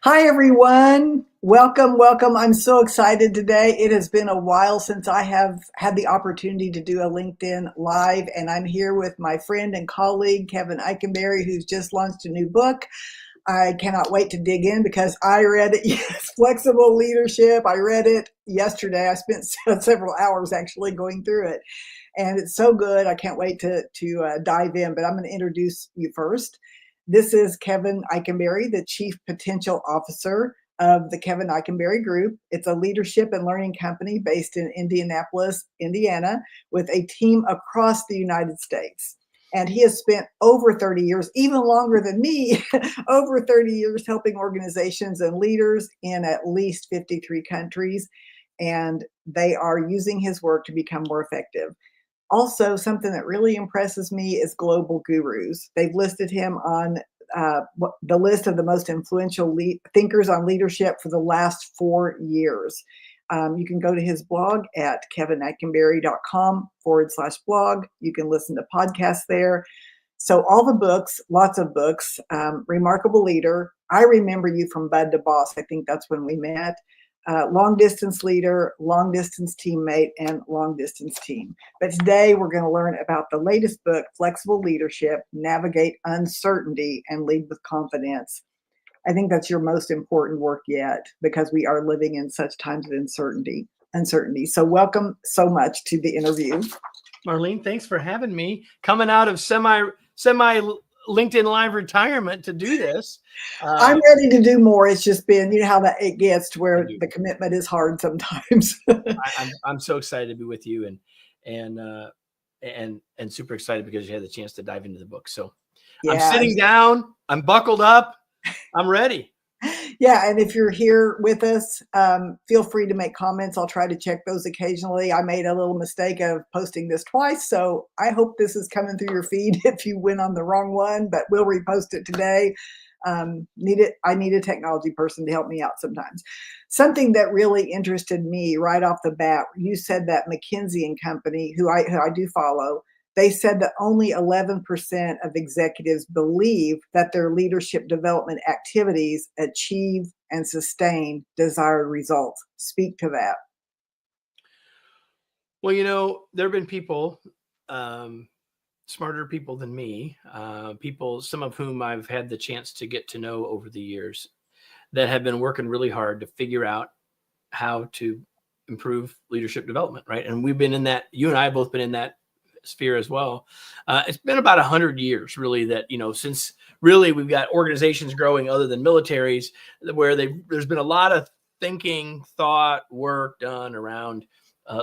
Hi, everyone. Welcome, welcome. I'm so excited today. It has been a while since I have had the opportunity to do a LinkedIn Live, and I'm here with my friend and colleague, Kevin Eikenberry, who's just launched a new book. I cannot wait to dig in because I read it. Yes, Flexible Leadership. I read it yesterday. I spent several hours actually going through it, and it's so good. I can't wait to dive in, but I'm going to introduce you first. This is Kevin Eikenberry, the Chief Potential Officer of the Kevin Eikenberry Group. It's a leadership and learning company based in Indianapolis, Indiana, with a team across the United States. And he has spent over 30 years, even longer than me, over 30 years helping organizations and leaders in at least 53 countries. And they are using his work to become more effective. Also, something that really impresses me is global gurus. They've listed him on the list of the most influential thinkers on leadership for the last 4 years. You can go to his blog at kevineikenberry.com/blog. You can listen to podcasts there. So all the books, lots of books, Remarkable Leader. I remember you from Bud to Boss. I think that's when we met. Long distance leader, long distance teammate, and long distance team. But today we're going to learn about the latest book, Flexible Leadership, Navigate Uncertainty and Lead with Confidence. I think that's your most important work yet because we are living in such times of uncertainty. So welcome so much to the interview. Marlene, thanks for having me. Coming out of semi LinkedIn Live retirement to do this. I'm ready to do more. It's just been, you know how that it gets to where the commitment is hard sometimes. I'm so excited to be with you and super excited because you had the chance to dive into the book. So yeah. I'm sitting down, I'm buckled up, I'm ready. Yeah, and if you're here with us, feel free to make comments. I'll try to check those occasionally. I made a little mistake of posting this twice, so I hope this is coming through your feed if you went on the wrong one, but we'll repost it today. I need a technology person to help me out sometimes. Something that really interested me right off the bat, you said that McKinsey and Company, who I do follow, they said that only 11% of executives believe that their leadership development activities achieve and sustain desired results. Speak to that. Well, you know, there have been people, smarter people than me, people, some of whom I've had the chance to get to know over the years, that have been working really hard to figure out how to improve leadership development, right? And we've been in that, you and I have both been in that sphere as well. It's been about 100 years really that, you know, since really we've got organizations growing other than militaries where there's been a lot of thinking, thought, work done around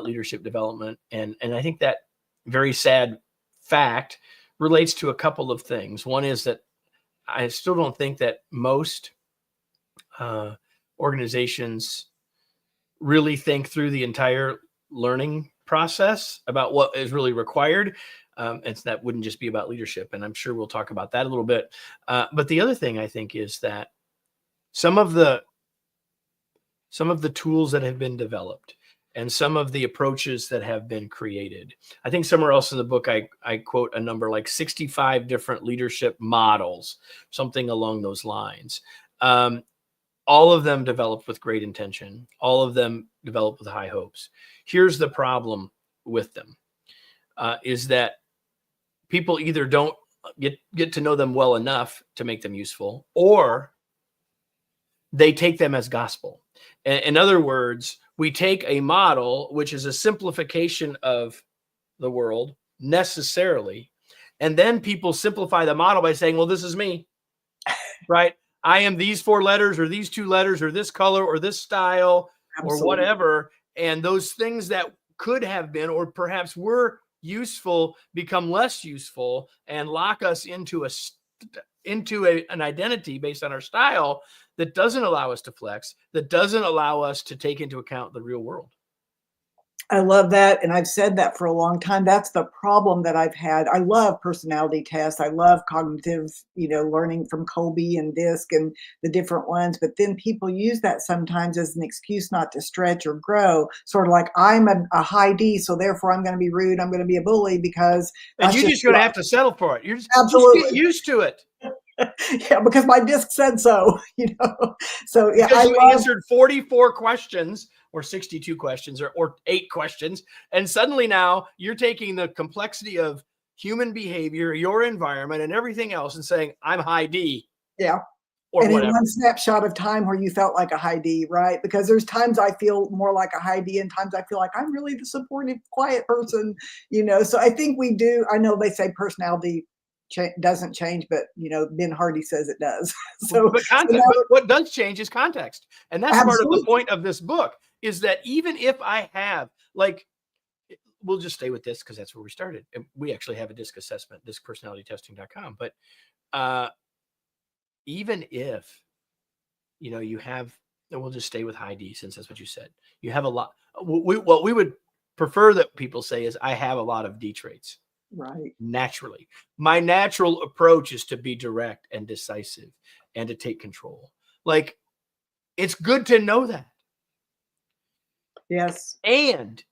leadership development. And I think that very sad fact relates to a couple of things. One is that I still don't think that most organizations really think through the entire learning process about what is really required. And that wouldn't just be about leadership. And I'm sure we'll talk about that a little bit. But the other thing I think is that some of the tools that have been developed and some of the approaches that have been created, I think somewhere else in the book, I quote a number like 65 different leadership models, something along those lines. All of them developed with great intention. All of them developed with high hopes. Here's the problem with them, is that people either don't get to know them well enough to make them useful, or they take them as gospel. In other words, we take a model, which is a simplification of the world necessarily, and then people simplify the model by saying, well, this is me, right? I am these 4 letters or these 2 letters or this color or this style. Absolutely. Or whatever. And those things that could have been or perhaps were useful become less useful and lock us into an identity based on our style that doesn't allow us to flex, that doesn't allow us to take into account the real world. I love that. And I've said that for a long time. That's the problem that I've had. I love personality tests. I love cognitive, learning from Colby and DISC and the different ones. But then people use that sometimes as an excuse not to stretch or grow. Sort of like, I'm a high D, so therefore I'm going to be rude. I'm going to be a bully because. And you're just going to have to settle for it. You're just absolutely get used to it. Yeah, because my disc said so, So yeah, Because I you love. answered 44 questions or 62 questions or 8 questions. And suddenly now you're taking the complexity of human behavior, your environment, and everything else and saying, I'm high D Yeah. or And in whatever. one snapshot of time where you felt like a high D, right? Because there's times I feel more like a high D and times I feel like I'm really the supportive, quiet person. So I think we do. I know they say personality doesn't change, but Ben Hardy says it does. So, But so context, now, but what does change is context. And that's part of the absolutely, point of this book is that even if I have, like, we'll just stay with this because that's where we started. And we actually have a disc assessment, discpersonalitystesting.com. But even if, you have, and we'll just stay with high D since that's what you said. You have a lot. What we would prefer that people say is, I have a lot of D traits right? naturally. My natural approach is to be direct and decisive and to take control. Like, it's good to know that. Yes, And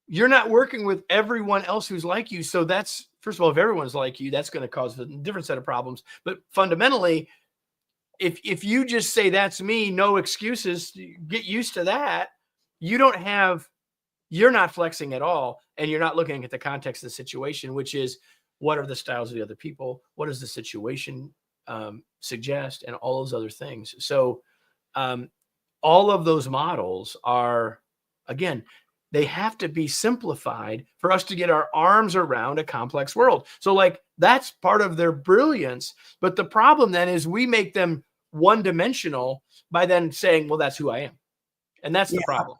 you're not working with everyone else who's like you. So that's, first of all, if everyone's like you, that's going to cause a different set of problems. But fundamentally, if you just say that's me, no excuses, get used to that. You're not flexing at all, and you're not looking at the context of the situation, which is, what are the styles of the other people, what does the situation suggest, and all those other things. So all of those models are, again, they have to be simplified for us to get our arms around a complex world. So, like, that's part of their brilliance. But the problem then is we make them one dimensional by then saying, well, that's who I am. And that's the yeah, problem.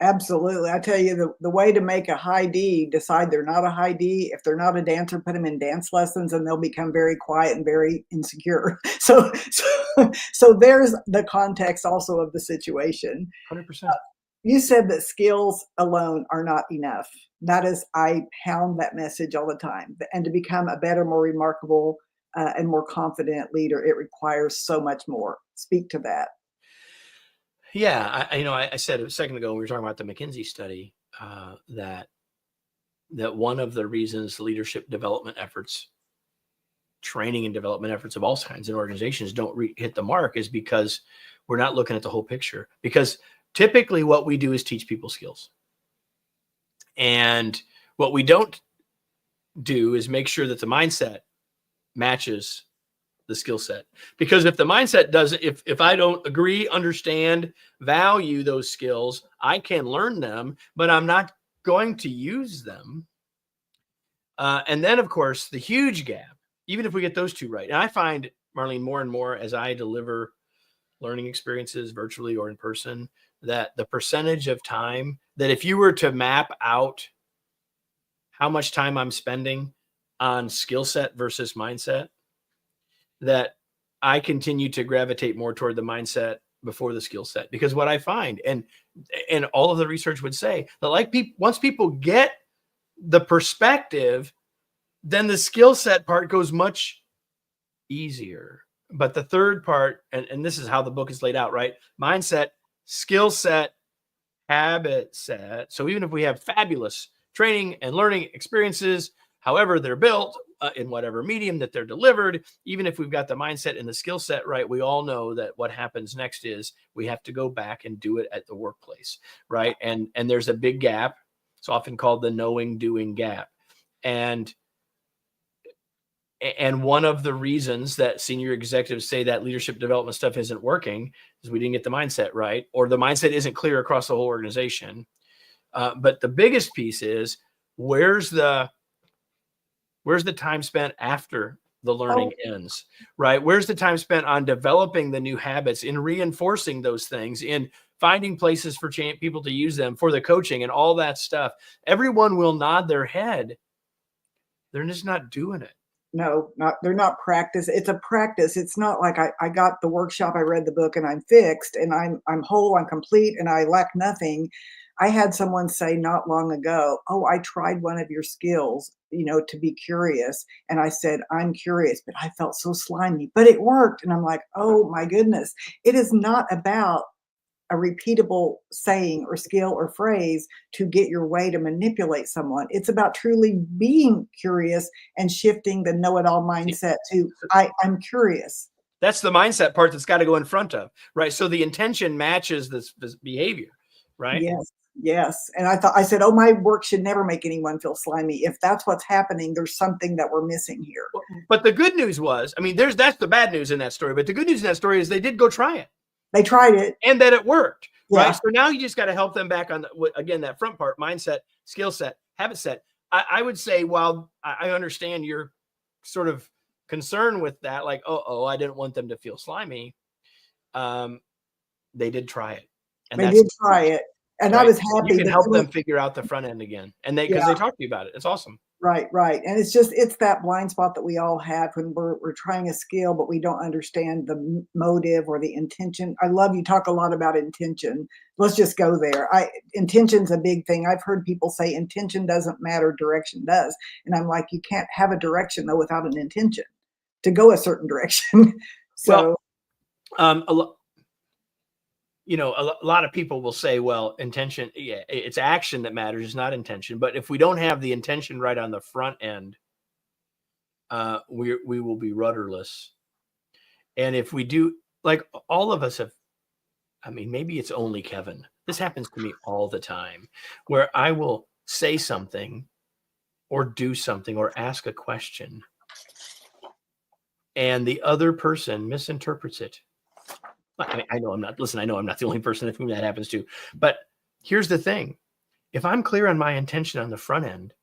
absolutely. I tell you, the way to make a high D, decide they're not a high D. If they're not a dancer, put them in dance lessons, and they'll become very quiet and very insecure. So there's the context also of the situation. 100%. You said that skills alone are not enough. That is, I pound that message all the time. And to become a better, more remarkable, and more confident leader, it requires so much more. Speak to that. Yeah. I said a second ago, when we were talking about the McKinsey study, that one of the reasons leadership development efforts, training and development efforts of all kinds in organizations don't hit the mark is because we're not looking at the whole picture. Because typically what we do is teach people skills. And what we don't do is make sure that the mindset matches the skill set. Because if the mindset doesn't, if I don't agree, understand, value those skills, I can learn them, but I'm not going to use them. And then, of course, the huge gap, even if we get those two right. And I find, Marlene, more and more as I deliver learning experiences virtually or in person, that the percentage of time that if you were to map out how much time I'm spending on skill set versus mindset, that I continue to gravitate more toward the mindset before the skill set. Because what I find, and all of the research would say that, like, once people get the perspective, then the skill set part goes much easier. But the third part, and this is how the book is laid out, right? Mindset, skill set, habit set. So even if we have fabulous training and learning experiences, however they're built, in whatever medium that they're delivered, even if we've got the mindset and the skill set right, we all know that what happens next is we have to go back and do it at the workplace, right? And there's a big gap. It's often called the knowing doing gap. And one of the reasons that senior executives say that leadership development stuff isn't working is we didn't get the mindset right, or the mindset isn't clear across the whole organization. But the biggest piece is, where's the time spent after the learning ends, right? Where's the time spent on developing the new habits, in reinforcing those things, in finding places for people to use them, for the coaching and all that stuff? Everyone will nod their head. They're just not doing it. No, they're not practice. It's a practice. It's not like I got the workshop, I read the book, and I'm fixed, and I'm whole, I'm complete, and I lack nothing. I had someone say not long ago, "Oh, I tried one of your skills, to be curious." And I said, "I'm curious, but I felt so slimy, but it worked." And I'm like, "Oh my goodness." It is not about a repeatable saying or skill or phrase to get your way to manipulate someone. It's about truly being curious and shifting the know-it-all mindset to I'm curious. That's the mindset part that's got to go in front of, right? So the intention matches this behavior, right? Yes, yes. And I said, oh, my work should never make anyone feel slimy. If that's what's happening, there's something that we're missing here. But the good news was, I mean, that's the bad news in that story, but the good news in that story is they did go try it. They tried it. And that it worked, right? Yeah. So now you just got to help them back on, again, that front part, mindset, skill set, habit set. I would say, while I understand your sort of concern with that, like, I didn't want them to feel slimy. They did try it. And they did try it. And right? I was happy. You can help them figure out the front end again. And because they talk to you about it. It's awesome. Right, right. And it's that blind spot that we all have when we're trying a skill, but we don't understand the motive or the intention. I love you talk a lot about intention. Let's just go there. Intention's a big thing. I've heard people say intention doesn't matter, direction does. And I'm like, you can't have a direction though without an intention to go a certain direction. So a lot of people will say, well, intention, it's action that matters, it's not intention. But if we don't have the intention right on the front end, we will be rudderless. And if we do, like all of us have, I mean, maybe it's only Kevin. This happens to me all the time, where I will say something or do something or ask a question, and the other person misinterprets it. I know I'm not the only person whom that happens to, but here's the thing. If I'm clear on my intention on the front end,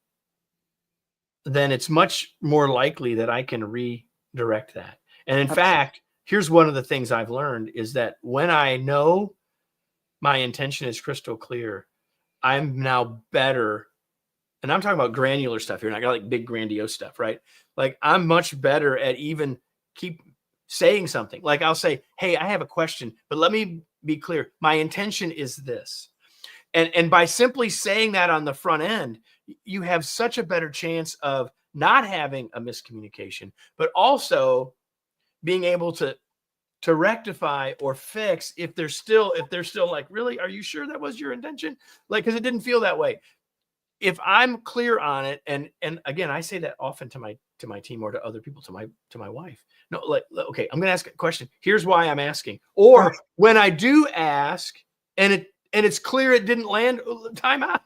then it's much more likely that I can redirect that. And in fact, here's one of the things I've learned is that when I know my intention is crystal clear, I'm now better. And I'm talking about granular stuff here, not like big grandiose stuff, right? Like I'm much better at even keep saying something. Like I'll say, hey, I have a question, but let me be clear. My intention is this. And by simply saying that on the front end, you have such a better chance of not having a miscommunication, but also being able to rectify or fix if they're still like, really, are you sure that was your intention? Like, because it didn't feel that way. If I'm clear on it, and again, I say that often to my team or to other people, to my wife. No, like, okay, I'm going to ask a question. Here's why I'm asking. Or when I do ask, and it's clear it didn't land, time out.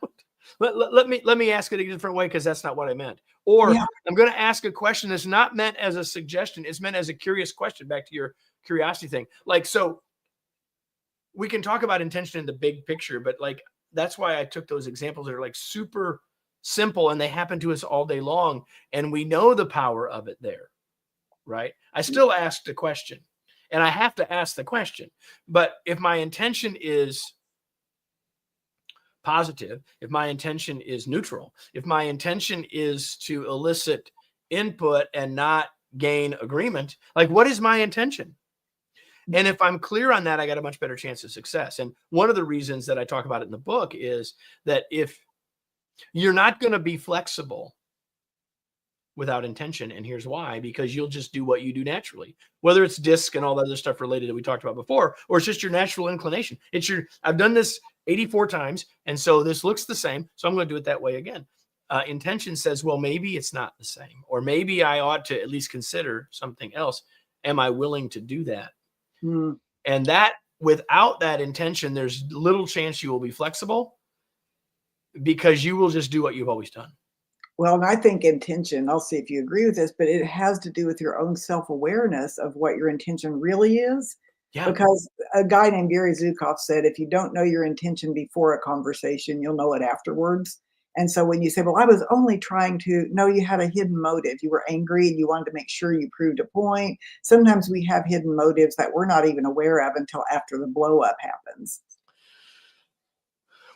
Let me ask it a different way because that's not what I meant. Or I'm going to ask a question that's not meant as a suggestion. It's meant as a curious question. Back to your curiosity thing. Like, so we can talk about intention in the big picture, but like, that's why I took those examples that are like super simple and they happen to us all day long. And we know the power of it there, right? I still asked the question and I have to ask the question. But if my intention is positive, if my intention is neutral, if my intention is to elicit input and not gain agreement, like what is my intention? And if I'm clear on that, I got a much better chance of success. And one of the reasons that I talk about it in the book is that if you're not going to be flexible without intention, and here's why, because you'll just do what you do naturally, whether it's DISC and all the other stuff related that we talked about before, or it's just your natural inclination. I've done this 84 times. And so this looks the same. So I'm going to do it that way again. Intention says, well, maybe it's not the same, or maybe I ought to at least consider something else. Am I willing to do that? And that without that intention, there's little chance you will be flexible because you will just do what you've always done. Well, and I think intention, I'll see if you agree with this, but it has to do with your own self-awareness of what your intention really is. Yeah. Because a guy named Gary Zukav said, if you don't know your intention before a conversation, you'll know it afterwards. And so when you say, well, I was only trying to, no, you had a hidden motive. You were angry and you wanted to make sure you proved a point. Sometimes we have hidden motives that we're not even aware of until after the blow up happens.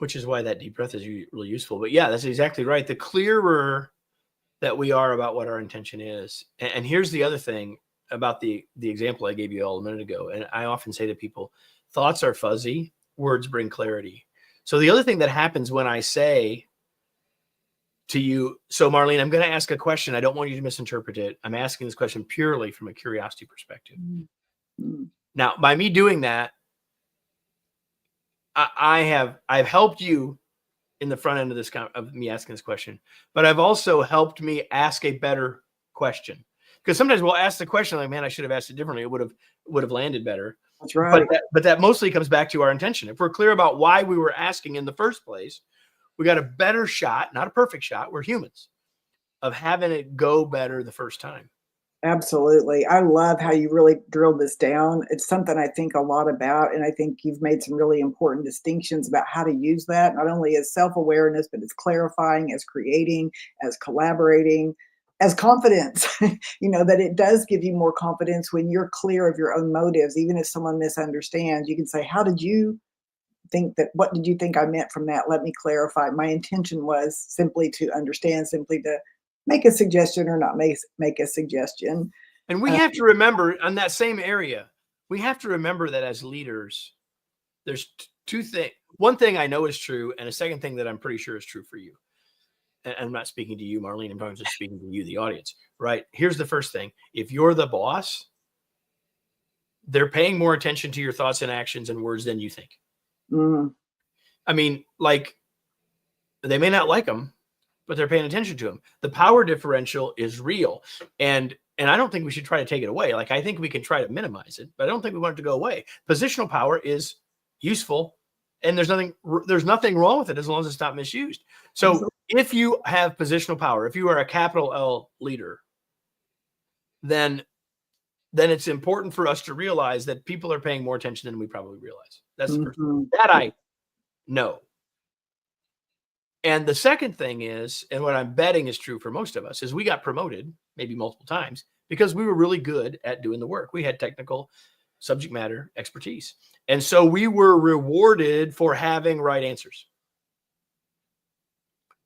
Which is why that deep breath is really useful. But yeah, that's exactly right. The clearer that we are about what our intention is. And here's the other thing about the example I gave you all a minute ago. And I often say to people, thoughts are fuzzy, words bring clarity. So the other thing that happens when I say to you, so Marlene, I'm going to ask a question. I don't want you to misinterpret it. I'm asking this question purely from a curiosity perspective. Mm-hmm. Now, by me doing that, I've helped you in the front end of this of me asking this question, but I've also helped me ask a better question. Because sometimes we'll ask the question like, man, I should have asked it differently. It would have landed better. That's right. But that mostly comes back to our intention. If we're clear about why we were asking in the first place, we got a better shot, not a perfect shot, we're humans, of having it go better the first time. Absolutely. I love how you really drilled this down. It's something I think a lot about, and I think you've made some really important distinctions about how to use that, not only as self-awareness, but as clarifying, as creating, as collaborating, as confidence. That it does give you more confidence when you're clear of your own motives. Even if someone misunderstands, you can say, how did you think that? What did you think I meant from that? Let me clarify. My intention was simply to understand, simply to make a suggestion or not make a suggestion. And we have to remember on that same area, we have to remember that as leaders, there's two things. One thing I know is true, and a second thing that I'm pretty sure is true for you. And I'm not speaking to you, Marlene. I'm just speaking to you, the audience, right? Here's the first thing. If you're the boss, they're paying more attention to your thoughts and actions and words than you think. Mm. I mean, like, they may not like them, but they're paying attention to them. The power differential is real. And I don't think we should try to take it away. Like, I think we can try to minimize it, but I don't think we want it to go away. Positional power is useful, and there's nothing wrong with it as long as it's not misused. So if you have positional power, if you are a capital L leader, then it's important for us to realize that people are paying more attention than we probably realize. That's the first thing. That I know. And the second thing is, and what I'm betting is true for most of us, is we got promoted maybe multiple times because we were really good at doing the work. We had technical subject matter expertise. And so we were rewarded for having right answers.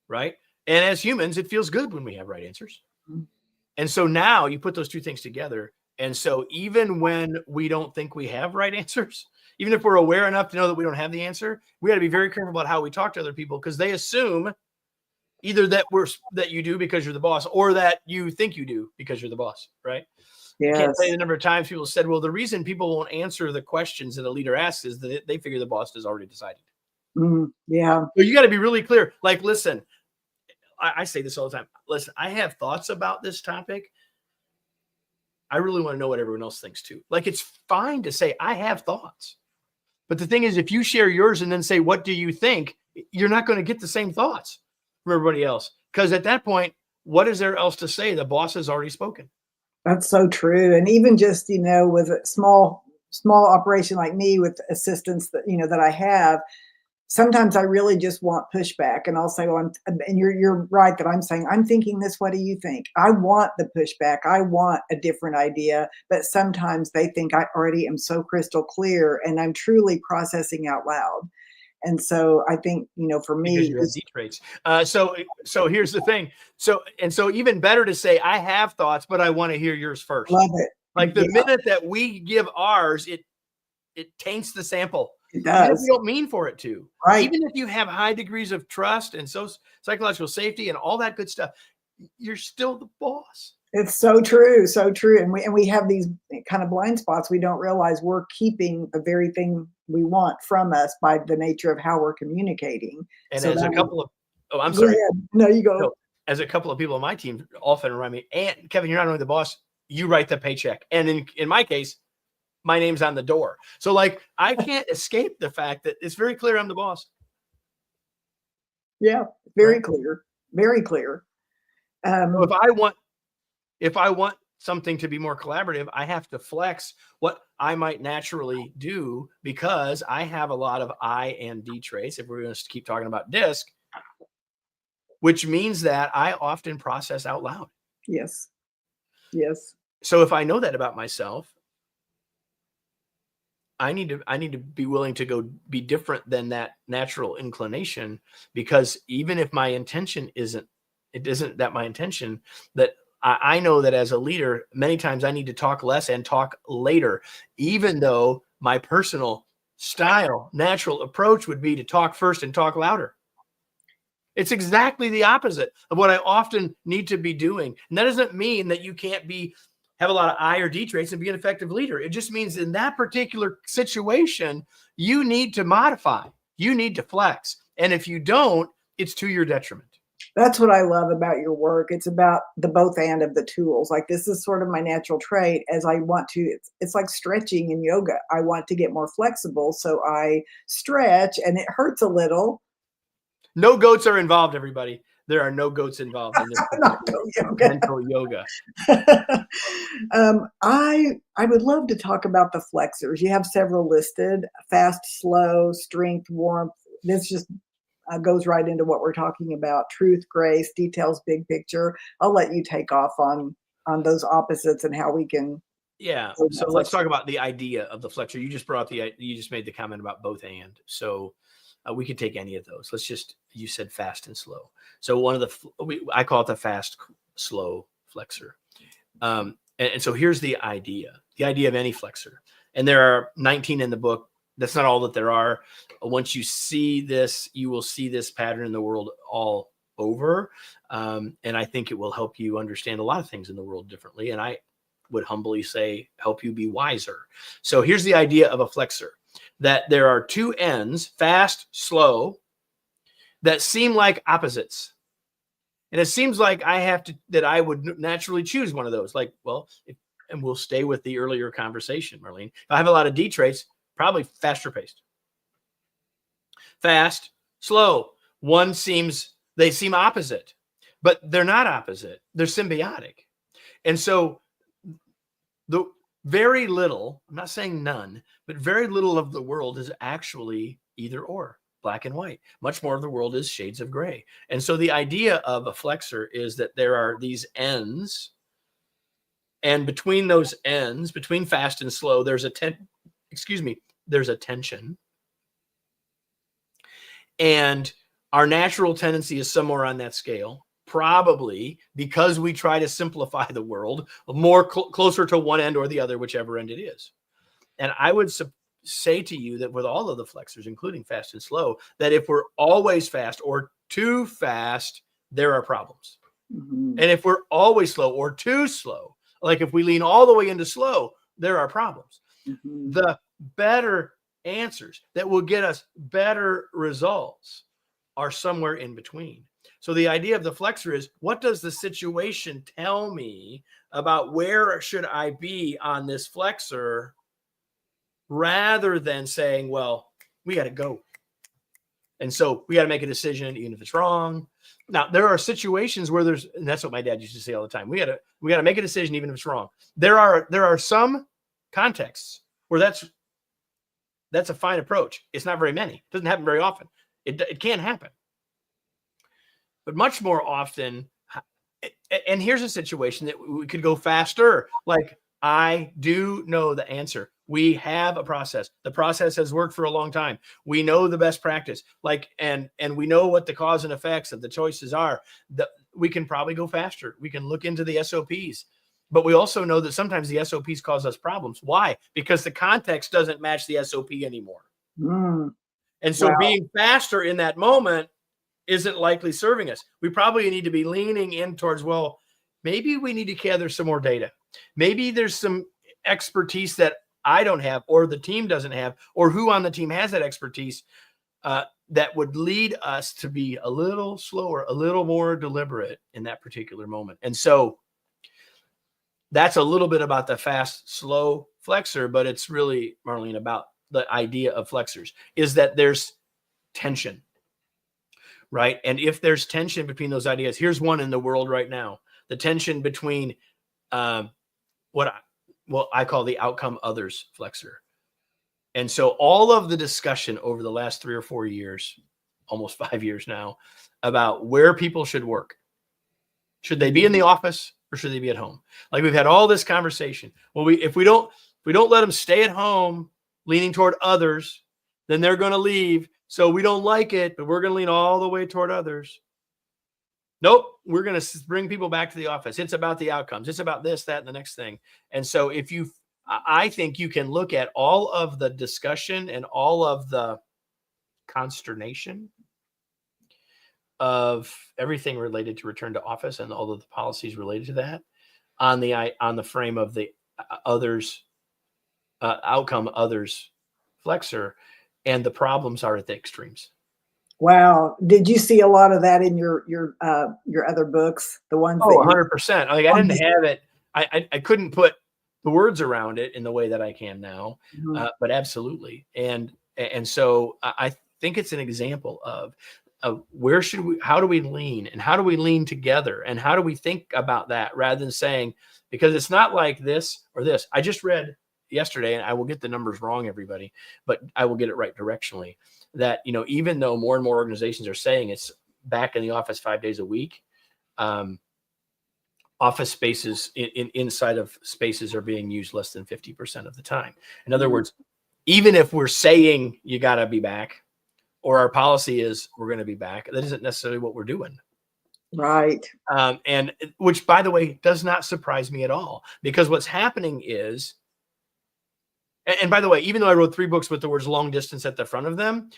Right? And as humans, it feels good when we have right answers. And so now you put those two things together. And so even when we don't think we have right answers, even if we're aware enough to know that we don't have the answer, we got to be very careful about how we talk to other people, because they assume either that you do because you're the boss, or that you think you do because you're the boss, right? Yes. I can't tell you the number of times people said, well, the reason people won't answer the questions that a leader asks is that they figure the boss has already decided. Yeah. So you got to be really clear. Like, listen, I say this all the time. Listen, I have thoughts about this topic. I really want to know what everyone else thinks too. Like, it's fine to say, I have thoughts. But the thing is, if you share yours and then say, what do you think? You're not going to get the same thoughts from everybody else. Because at that point, what is there else to say? The boss has already spoken. That's so true. And even just, with a small operation like me, with assistants that I have, sometimes I really just want pushback, and I'll say, well, and you're right that I'm saying, I'm thinking this, what do you think? I want the pushback. I want a different idea, but sometimes they think I already am so crystal clear and I'm truly processing out loud. And so I think, for me, because you have D traits. So here's the thing. So even better to say, I have thoughts, but I want to hear yours first. Love it. Like the minute that we give ours, it taints the sample. It does. Even if you don't mean for it to. Right. Even if you have high degrees of trust and psychological safety and all that good stuff, you're still the boss. It's so true, so true. And we have these kind of blind spots. We don't realize we're keeping the very thing we want from us by the nature of how we're communicating. And so as a couple of, I'm go sorry. ahead. No, you go. No, as a couple of people on my team often remind me, and Kevin, you're not only the boss, you write the paycheck. And in my case, my name's on the door. So like, I can't escape the fact that it's very clear I'm the boss. Yeah, very clear. Very clear. So if I want something to be more collaborative, I have to flex what I might naturally do, because I have a lot of I and D traits, if we're going to keep talking about DISC, which means that I often process out loud. Yes. Yes. So if I know that about myself, I need to be willing to go be different than that natural inclination, because even if my intention isn't that my intention, that I know that as a leader, many times I need to talk less and talk later, even though my personal style, natural approach would be to talk first and talk louder. It's exactly the opposite of what I often need to be doing. And that doesn't mean that you can't have a lot of I or D traits and be an effective leader. It just means in that particular situation, you need to modify, you need to flex. And if you don't, it's to your detriment. That's what I love about your work. It's about the both and of the tools. Like this is sort of my natural trait as I want to, it's like stretching in yoga. I want to get more flexible. So I stretch and it hurts a little. No goats are involved, everybody. There are no goats involved in this Not particular yoga. mental yoga. I would love to talk about the flexors. You have several listed: fast, slow, strength, warmth. This just goes right into what we're talking about: truth, grace, details, big picture. I'll let you take off on those opposites and how we can. Yeah. So let's talk about the idea of the flexor. You just made the comment about both and. So we could take any of those. You said fast and slow. So I call it the fast, slow flexor. And so here's the idea of any flexor. And there are 19 in the book. That's not all that there are. Once you see this, you will see this pattern in the world all over. And I think it will help you understand a lot of things in the world differently. And I would humbly say, help you be wiser. So here's the idea of a flexor, that there are two ends, fast, slow, that seem like opposites. And it seems like that I would naturally choose one of those. Like, well, and we'll stay with the earlier conversation, Marlene. If I have a lot of D traits, probably faster paced. Fast, slow. They seem opposite, but they're not opposite. They're symbiotic. And so the very little, I'm not saying none, but very little of the world is actually either or, black and white. Much more of the world is shades of gray. And so the idea of a flexor is that there are these ends, and between those ends, between fast and slow, there's a tension. And our natural tendency is somewhere on that scale, probably because we try to simplify the world more closer to one end or the other, whichever end it is. And I would say to you that with all of the flexors, including fast and slow, that if we're always fast or too fast, there are problems. Mm-hmm. And if we're always slow or too slow, like if we lean all the way into slow, there are problems. Mm-hmm. The better answers that will get us better results are somewhere in between. So the idea of the flexor is, what does the situation tell me about where should I be on this flexor, rather than saying, well, we got to go. And so we got to make a decision, even if it's wrong. Now, there are situations where and that's what my dad used to say all the time. We got to make a decision, even if it's wrong. There are some contexts where that's a fine approach. It's not very many. It doesn't happen very often. It can happen. But much more often, and here's a situation that we could go faster. Like, I do know the answer. We have a process. The process has worked for a long time. We know the best practice, and we know what the cause and effects of the choices are. We can probably go faster. We can look into the SOPs, but we also know that sometimes the SOPs cause us problems. Why? Because the context doesn't match the SOP anymore. And so being faster in that moment isn't likely serving us. We probably need to be leaning in towards, well, maybe we need to gather some more data. Maybe there's some expertise that I don't have, or the team doesn't have, or who on the team has that expertise that would lead us to be a little slower, a little more deliberate in that particular moment. And so that's a little bit about the fast, slow flexor, but it's really, Marlene, about the idea of flexors is that there's tension, right? And if there's tension between those ideas, here's one in the world right now: the tension between what I call the outcome others flexor. And so all of the discussion over the last 3 or 4 years, almost 5 years now, about where people should work. Should they be in the office or should they be at home? Like, we've had all this conversation. Well, if we don't let them stay at home leaning toward others, then they're going to leave. So we don't like it, but we're going to lean all the way toward others. Nope, we're going to bring people back to the office. It's about the outcomes. It's about this, that, and the next thing. And so I think you can look at all of the discussion and all of the consternation of everything related to return to office and all of the policies related to that on the frame of the outcome others flexor, and the problems are at the extremes. Wow. Did you see a lot of that in your other books, the ones Oh, that you 100%. Like I didn't have it. I couldn't put the words around it in the way that I can now, Mhm. but absolutely. And so I think it's an example of where should we, how do we lean, and how do we lean together, and how do we think about that rather than saying, because it's not like this or this. I just read yesterday, and I will get the numbers wrong, everybody, but I will get it right directionally. That, even though more and more organizations are saying it's back in the office 5 days a week, um, office spaces inside of spaces are being used less than 50% of the time. In other Mhm. words, even if we're saying you got to be back, or our policy is we're going to be back, that isn't necessarily what we're doing. Right. And which, by the way, does not surprise me at all, because what's happening is, and by the way, even though I wrote 3 books with the words long distance at the front of them,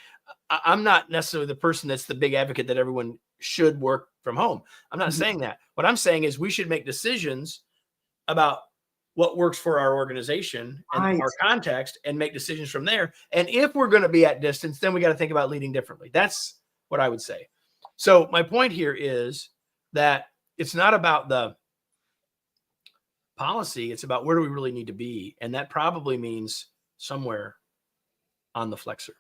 I'm not necessarily the person that's the big advocate that everyone should work from home. I'm not Mhm. saying that. What I'm saying is we should make decisions about what works for our organization and Right. our context, and make decisions from there. And if we're going to be at distance, then we got to think about leading differently. That's what I would say. So my point here is that it's not about the policy, it's about where do we really need to be. And that probably means somewhere on the flexor.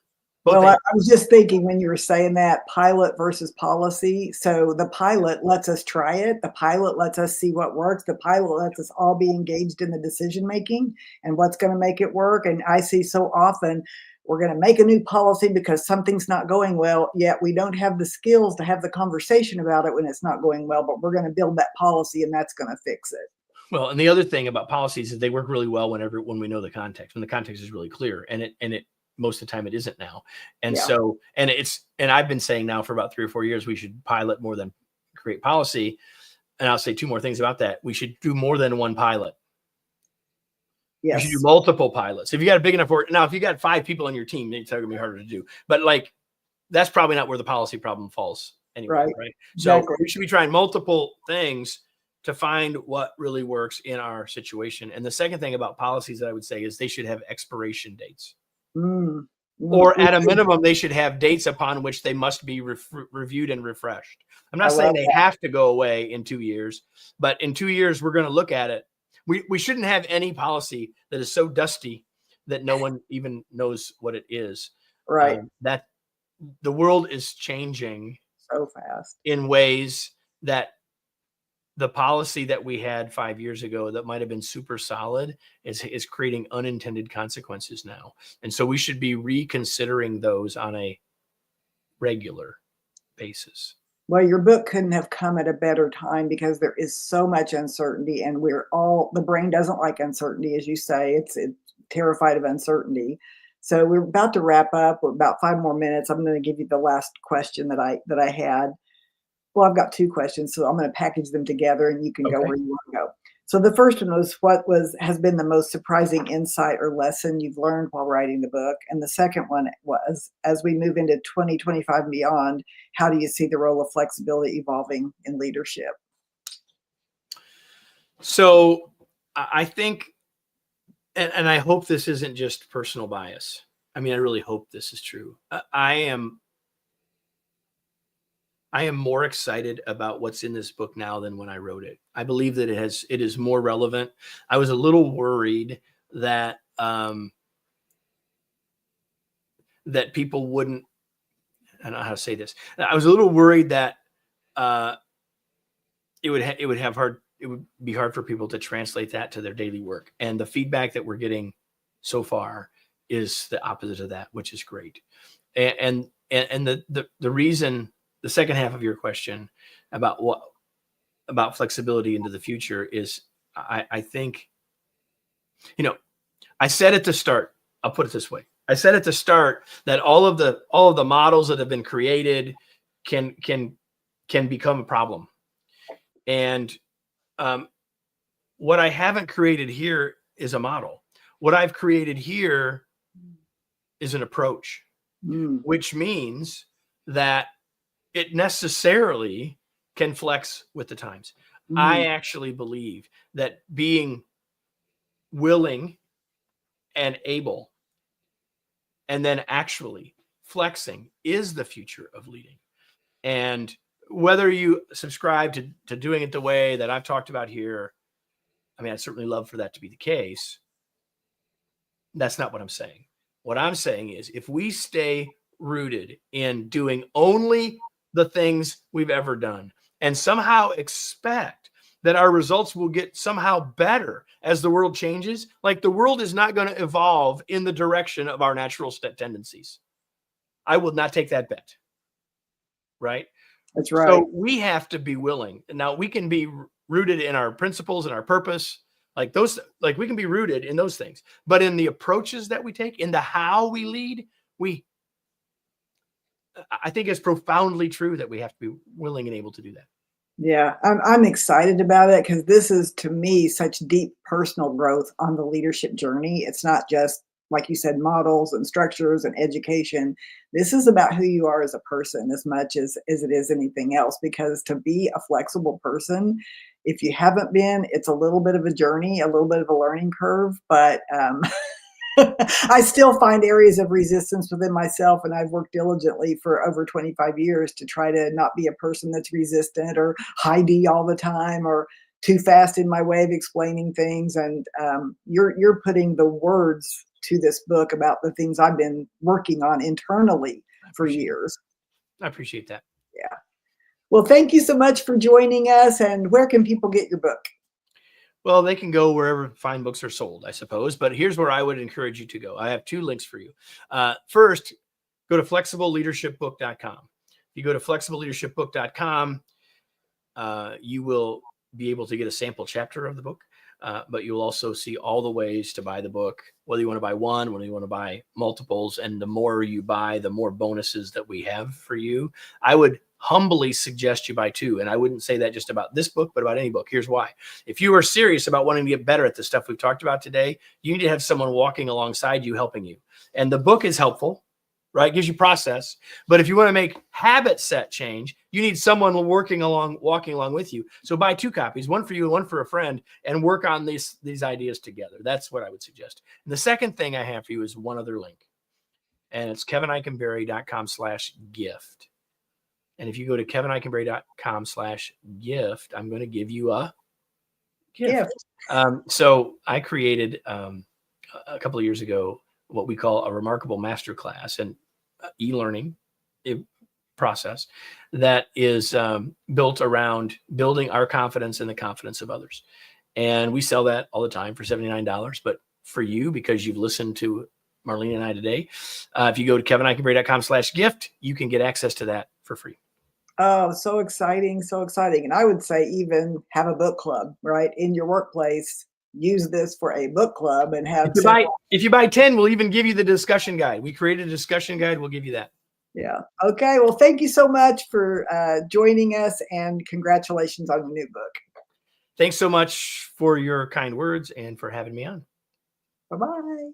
Both Well, ends. I was just thinking when you were saying that pilot versus policy. So the pilot lets us try it. The pilot lets us see what works. The pilot lets us all be engaged in the decision making and what's going to make it work. And I see so often we're going to make a new policy because something's not going well, yet we don't have the skills to have the conversation about it when it's not going well, but we're going to build that policy and that's going to fix it. Well, and the other thing about policies is they work really well when we know the context, when the context is really clear, and it most of the time it isn't now. And Yeah. so, and I've been saying now for about 3 or 4 years we should pilot more than create policy. And I'll say 2 more things about that. We should do more than one pilot. You should do Yes. multiple pilots. If you got a big enough work, now if you got 5 people on your team, it's going to be harder to do. But like, that's probably not where the policy problem falls anyway, Right. right? So Exactly. we should be trying multiple things to find what really works in our situation. And the second thing about policies that I would say is they should have expiration dates, Mm. Mm. or at a minimum, they should have dates upon which they must be reviewed and refreshed. I'm I not saying love they that. have to go away in 2 years, but in 2 years, we're going to look at it. We shouldn't have any policy that is so dusty that no one even knows what it is. Right. That the world is changing So fast. in ways that the policy that we had 5 years ago that might have been super solid is creating unintended consequences now. And so we should be reconsidering those on a regular basis. Well, your book couldn't have come at a better time because there is so much uncertainty, and the brain doesn't like uncertainty, as you say. It's terrified of uncertainty. So we're about to wrap up with about 5 more minutes. I'm going to give you the last question that I had. Well, I've got 2 questions, so I'm gonna package them together and you can go Okay. where you wanna go. So the first one was, what has been the most surprising insight or lesson you've learned while writing the book? And the second one was, as we move into 2025 and beyond, how do you see the role of flexibility evolving in leadership? So I think, and I hope this isn't just personal bias. I mean, I really hope this is true. I am more excited about what's in this book now than when I wrote it. I believe that it is more relevant. I was a little worried that that people wouldn't. I don't know how to say this. I was a little worried that uh, it would be hard for people to translate that to their daily work. And the feedback that we're getting so far is the opposite of that, which is great. And the reason, the second half of your question about flexibility into the future is, I think, I said at the start, I'll put it this way. I said at the start that all of the models that have been created can become a problem. And what I haven't created here is a model. What I've created here is an approach, Mm, which means that it necessarily can flex with the times. I mm, actually believe that being willing and able, and then actually flexing is the future of leading. And whether you subscribe to doing it the way that I've talked about here, I mean, I'd certainly love for that to be the case. That's not what I'm saying. What I'm saying is if we stay rooted in doing only the things we've ever done and somehow expect that our results will get somehow better as the world changes, like the world is not going to evolve in the direction of our natural tendencies. I will not take that bet. Right? That's right. So we have to be willing. Now we can be rooted in our principles and our purpose, like those, like we can be rooted in those things, but in the approaches that we take, in the how we lead, I think it's profoundly true that we have to be willing and able to do that. Yeah, I'm excited about it because this is, to me, such deep personal growth on the leadership journey. It's not just, like you said, models and structures and education. This is about who you are as a person as much as it is anything else, because to be a flexible person, if you haven't been, it's a little bit of a journey, a little bit of a learning curve, but I still find areas of resistance within myself, and I've worked diligently for over 25 years to try to not be a person that's resistant or high D all the time or too fast in my way of explaining things. And you're putting the words to this book about the things I've been working on internally for years. I appreciate that. Yeah. Well, thank you so much for joining us. And where can people get your book? Well, they can go wherever fine books are sold, I suppose. But here's where I would encourage you to go. I have 2 links for you. First, go to flexibleleadershipbook.com. If you go to flexibleleadershipbook.com, you will be able to get a sample chapter of the book. But you'll also see all the ways to buy the book, whether you want to buy one, whether you want to buy multiples. And the more you buy, the more bonuses that we have for you. I would humbly suggest you buy 2. And I wouldn't say that just about this book, but about any book. Here's why. If you are serious about wanting to get better at the stuff we've talked about today, you need to have someone walking alongside you, helping you. And the book is helpful, right? It gives you process. But if you want to make habit set change, you need someone walking along with you. So buy 2 copies, one for you and one for a friend, and work on these ideas together. That's what I would suggest. And the second thing I have for you is one other link, and it's kevineikenberry.com/gift. And if you go to kevineikenberry.com/gift, I'm going to give you a gift. So I created a couple of years ago what we call a remarkable masterclass, an e-learning process that is built around building our confidence and the confidence of others. And we sell that all the time for $79. But for you, because you've listened to Marlene and I today, if you go to kevineikenberry.com/gift, you can get access to that for free. Oh, so exciting, so exciting. And I would say even have a book club, right? In your workplace, use this for a book club and have if you buy 10, we'll even give you the discussion guide. We created a discussion guide. We'll give you that. Yeah. Okay. Well, thank you so much for joining us, and congratulations on the new book. Thanks so much for your kind words and for having me on. Bye-bye.